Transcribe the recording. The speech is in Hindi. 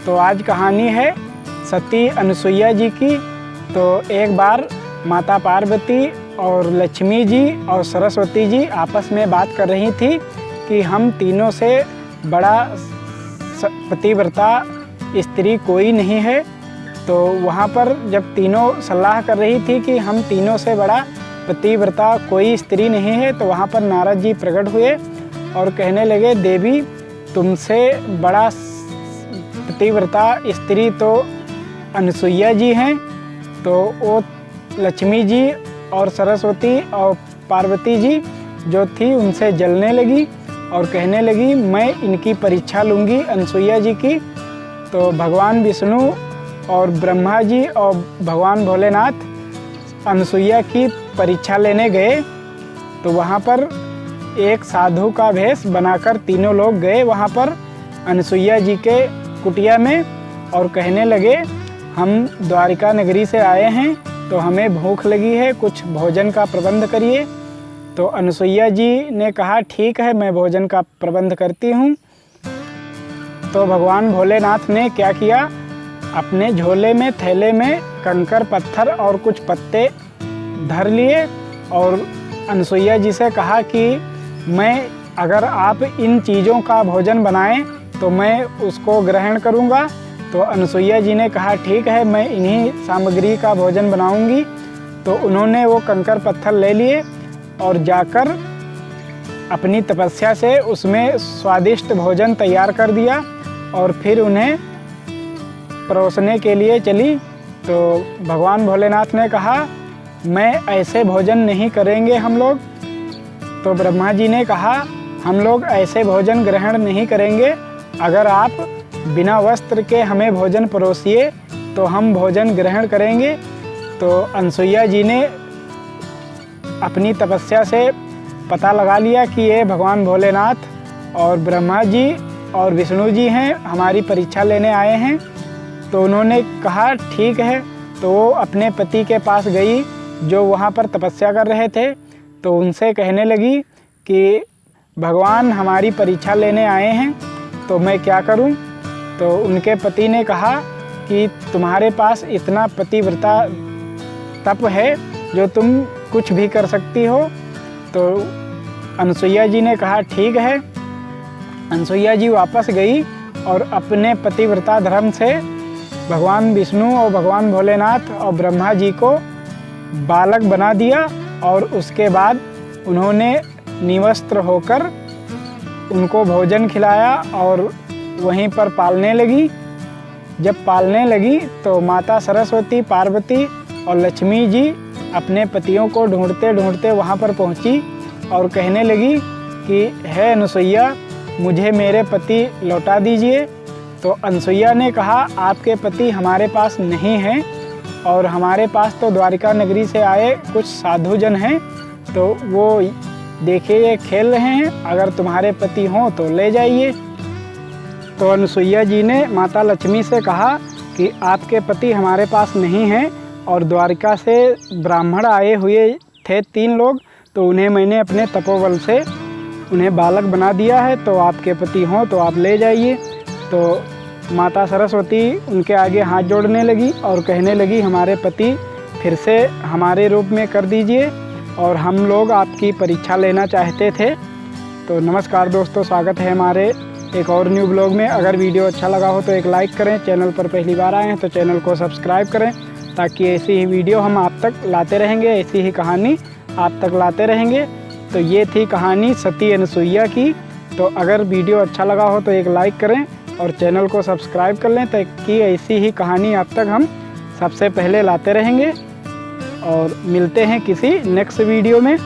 तो आज कहानी है सती अनुसुईया जी की। तो एक बार माता पार्वती और लक्ष्मी जी और सरस्वती जी आपस में बात कर रही थी कि हम तीनों से बड़ा पतिव्रता स्त्री कोई नहीं है। तो वहाँ पर जब तीनों सलाह कर रही थी कि हम तीनों से बड़ा पतिव्रता कोई स्त्री नहीं है, तो वहाँ पर नारद जी प्रकट हुए और कहने लगे, देवी तुमसे बड़ा पतिव्रता स्त्री तो अनुसुईया जी हैं। तो वो लक्ष्मी जी और सरस्वती और पार्वती जी जो थी उनसे जलने लगी और कहने लगी, मैं इनकी परीक्षा लूँगी अनुसुईया जी की। तो भगवान विष्णु और ब्रह्मा जी और भगवान भोलेनाथ अनुसुईया की परीक्षा लेने गए। तो वहाँ पर एक साधु का भेष बनाकर तीनों लोग गए वहाँ पर अनुसुईया जी के कुटिया में और कहने लगे, हम द्वारिका नगरी से आए हैं, तो हमें भूख लगी है, कुछ भोजन का प्रबंध करिए। तो अनुसुईया जी ने कहा, ठीक है, मैं भोजन का प्रबंध करती हूँ। तो भगवान भोलेनाथ ने क्या किया, अपने झोले में थैले में कंकर पत्थर और कुछ पत्ते धर लिए और अनुसुईया जी से कहा कि मैं अगर आप इन चीज़ों का भोजन बनाएं तो मैं उसको ग्रहण करूंगा। तो अनुसुईया जी ने कहा, ठीक है, मैं इन्हीं सामग्री का भोजन बनाऊंगी। तो उन्होंने वो कंकर पत्थर ले लिए और जाकर अपनी तपस्या से उसमें स्वादिष्ट भोजन तैयार कर दिया और फिर उन्हें परोसने के लिए चली। तो भगवान भोलेनाथ ने कहा, मैं ऐसे भोजन नहीं करेंगे हम लोग। तो ब्रह्मा जी ने कहा, हम लोग ऐसे भोजन ग्रहण नहीं करेंगे, अगर आप बिना वस्त्र के हमें भोजन परोसिए तो हम भोजन ग्रहण करेंगे। तो अनुसुईया जी ने अपनी तपस्या से पता लगा लिया कि ये भगवान भोलेनाथ और ब्रह्मा जी और विष्णु जी हैं, हमारी परीक्षा लेने आए हैं। तो उन्होंने कहा, ठीक है। तो वो अपने पति के पास गई जो वहाँ पर तपस्या कर रहे थे। तो उनसे कहने लगी कि भगवान हमारी परीक्षा लेने आए हैं, तो मैं क्या करूं? तो उनके पति ने कहा कि तुम्हारे पास इतना पतिव्रता तप है जो तुम कुछ भी कर सकती हो। तो अनुसुईया जी ने कहा, ठीक है। अनुसुईया जी वापस गई और अपने पतिव्रता धर्म से भगवान विष्णु और भगवान भोलेनाथ और ब्रह्मा जी को बालक बना दिया और उसके बाद उन्होंने निवस्त्र होकर उनको भोजन खिलाया और वहीं पर पालने लगी। जब पालने लगी तो माता सरस्वती, पार्वती और लक्ष्मी जी अपने पतियों को ढूंढते ढूंढते वहाँ पर पहुँची और कहने लगी कि हे अनुसुईया, मुझे मेरे पति लौटा दीजिए। तो अनुसुईया ने कहा, आपके पति हमारे पास नहीं हैं और हमारे पास तो द्वारिका नगरी से आए कुछ साधुजन हैं, तो वो देखिए ये खेल रहे हैं, अगर तुम्हारे पति हों तो ले जाइए। तो अनुसुईया जी ने माता लक्ष्मी से कहा कि आपके पति हमारे पास नहीं हैं और द्वारिका से ब्राह्मण आए हुए थे 3 लोग, तो उन्हें मैंने अपने तपोबल से उन्हें बालक बना दिया है, तो आपके पति हों तो आप ले जाइए। तो माता सरस्वती उनके आगे हाथ जोड़ने लगी और कहने लगी, हमारे पति फिर से हमारे रूप में कर दीजिए और हम लोग आपकी परीक्षा लेना चाहते थे। तो नमस्कार दोस्तों, स्वागत है हमारे एक और न्यू ब्लॉग में। अगर वीडियो अच्छा लगा हो तो एक लाइक करें, चैनल पर पहली बार आए हैं तो चैनल को सब्सक्राइब करें, ताकि ऐसी ही वीडियो हम आप तक लाते रहेंगे, ऐसी ही कहानी आप तक लाते रहेंगे। तो ये थी कहानी सती अनुसुईया की। तो अगर वीडियो अच्छा लगा हो तो एक लाइक करें और चैनल को सब्सक्राइब कर लें, ताकि ऐसी ही कहानी आप तक हम सबसे पहले लाते रहेंगे। और मिलते हैं किसी नेक्स्ट वीडियो में।